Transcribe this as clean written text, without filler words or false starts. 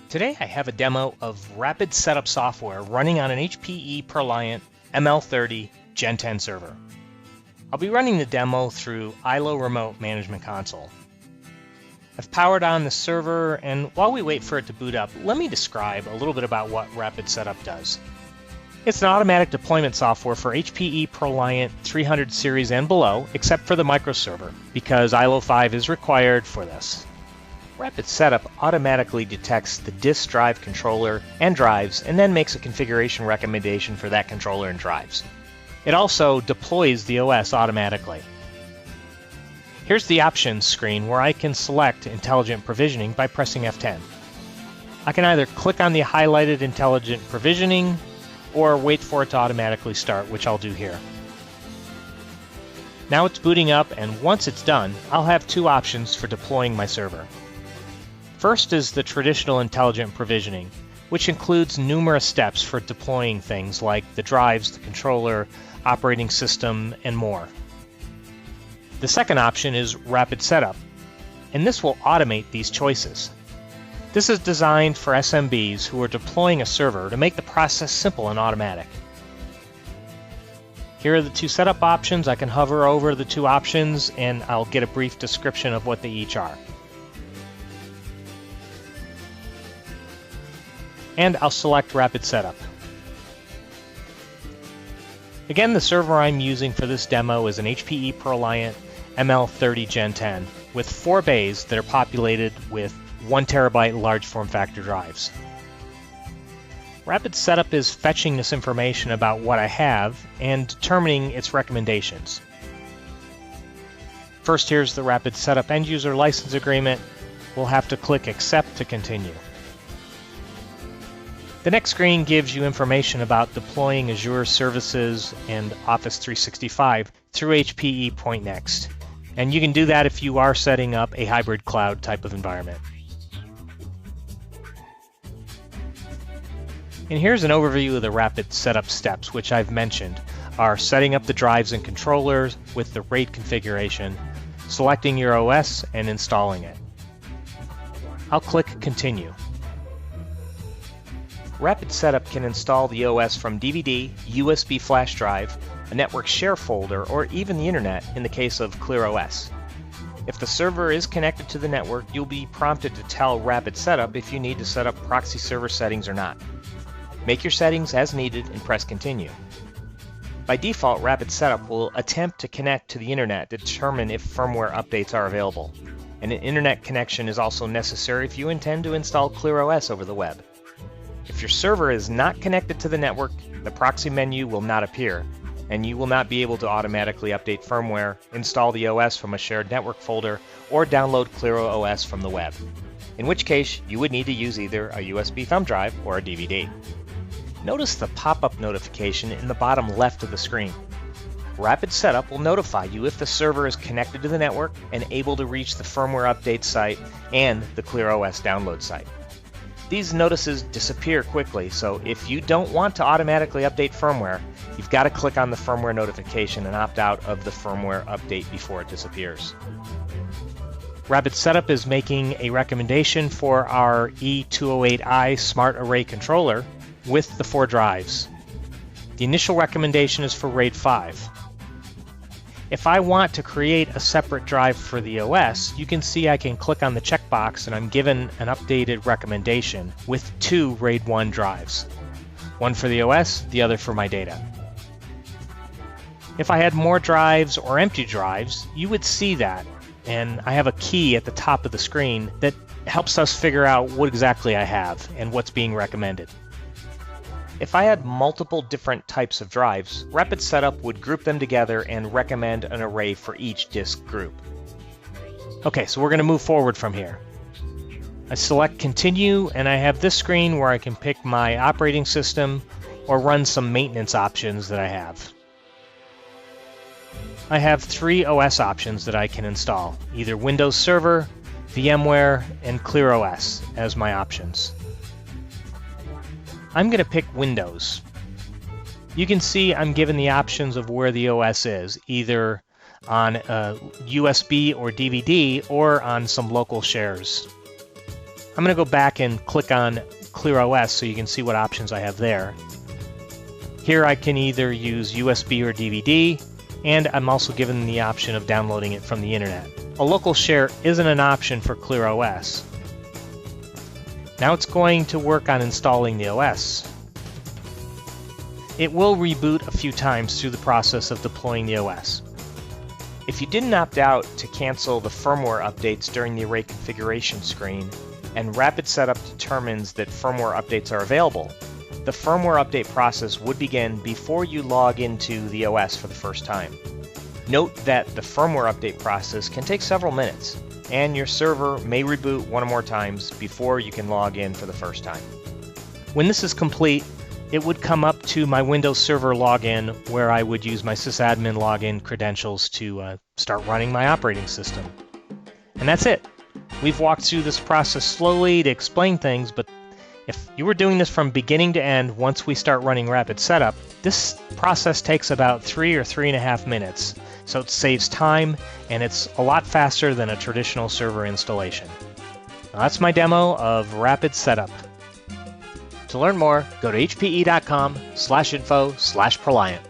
Today I have a demo of rapid setup software running on an HPE ProLiant ML30 Gen10 server. I'll be running the demo through ILO Remote Management Console. I've powered on the server, and while we wait for it to boot up, let me describe a little bit about what rapid setup does. It's an automatic deployment software for HPE ProLiant 300 series and below, except for the microserver, because ILO 5 is required for this. Rapid Setup automatically detects the disk drive controller and drives and then makes a configuration recommendation for that controller and drives. It also deploys the OS automatically. Here's the options screen where I can select intelligent provisioning by pressing F10. I can either click on the highlighted intelligent provisioning or wait for it to automatically start, which I'll do here. Now it's booting up, and once it's done, I'll have two options for deploying my server. First is the traditional intelligent provisioning, which includes numerous steps for deploying things like the drives, the controller, operating system, and more. The second option is rapid setup, and this will automate these choices. This is designed for SMBs who are deploying a server to make the process simple and automatic. Here are the two setup options. I can hover over the two options and I'll get a brief description of what they each are. And I'll select Rapid Setup. Again, the server I'm using for this demo is an HPE ProLiant ML30 Gen10 with 4 bays that are populated with 1 terabyte large form factor drives. Rapid Setup is fetching this information about what I have and determining its recommendations. First, here's the Rapid Setup End User License Agreement. We'll have to click Accept to continue. The next screen gives you information about deploying Azure services and Office 365 through HPE PointNext. And you can do that if you are setting up a hybrid cloud type of environment. And here's an overview of the rapid setup steps, which I've mentioned are setting up the drives and controllers with the RAID configuration, selecting your OS, and installing it. I'll click Continue. Rapid Setup can install the OS from DVD, USB flash drive, a network share folder, or even the internet in the case of ClearOS. If the server is connected to the network, you'll be prompted to tell Rapid Setup if you need to set up proxy server settings or not. Make your settings as needed and press Continue. By default, Rapid Setup will attempt to connect to the internet to determine if firmware updates are available. And an internet connection is also necessary if you intend to install ClearOS over the web. If your server is not connected to the network, the proxy menu will not appear, and you will not be able to automatically update firmware, install the OS from a shared network folder, or download ClearOS from the web, in which case you would need to use either a USB thumb drive or a DVD. Notice the pop-up notification in the bottom left of the screen. Rapid Setup will notify you if the server is connected to the network and able to reach the firmware update site and the ClearOS download site. These notices disappear quickly, so if you don't want to automatically update firmware, you've got to click on the firmware notification and opt out of the firmware update before it disappears. Rapid Setup is making a recommendation for our E208i Smart Array controller with the 4 drives. The initial recommendation is for RAID 5. If I want to create a separate drive for the OS, you can see I can click on the checkbox and I'm given an updated recommendation with 2 RAID 1 drives. One for the OS, the other for my data. If I had more drives or empty drives, you would see that, and I have a key at the top of the screen that helps us figure out what exactly I have and what's being recommended. If I had multiple different types of drives, Rapid Setup would group them together and recommend an array for each disk group. Okay, so we're going to move forward from here. I select Continue, and I have this screen where I can pick my operating system or run some maintenance options that I have. I have 3 OS options that I can install, either Windows Server, VMware, and ClearOS as my options. I'm going to pick Windows. You can see I'm given the options of where the OS is, either on a USB or DVD or on some local shares. I'm going to go back and click on ClearOS so you can see what options I have there. Here I can either use USB or DVD, and I'm also given the option of downloading it from the internet. A local share isn't an option for ClearOS. Now it's going to work on installing the OS. It will reboot a few times through the process of deploying the OS. If you didn't opt out to cancel the firmware updates during the array configuration screen, and Rapid Setup determines that firmware updates are available, the firmware update process would begin before you log into the OS for the first time. Note that the firmware update process can take several minutes, and your server may reboot one or more times before you can log in for the first time. When this is complete, it would come up to my Windows Server login where I would use my sysadmin login credentials to start running my operating system. And that's it. We've walked through this process slowly to explain things, but if you were doing this from beginning to end, once we start running Rapid Setup, this process takes about 3 or 3.5 minutes. So it saves time, and it's a lot faster than a traditional server installation. Now that's my demo of Rapid Setup. To learn more, go to hpe.com/info/ProLiant.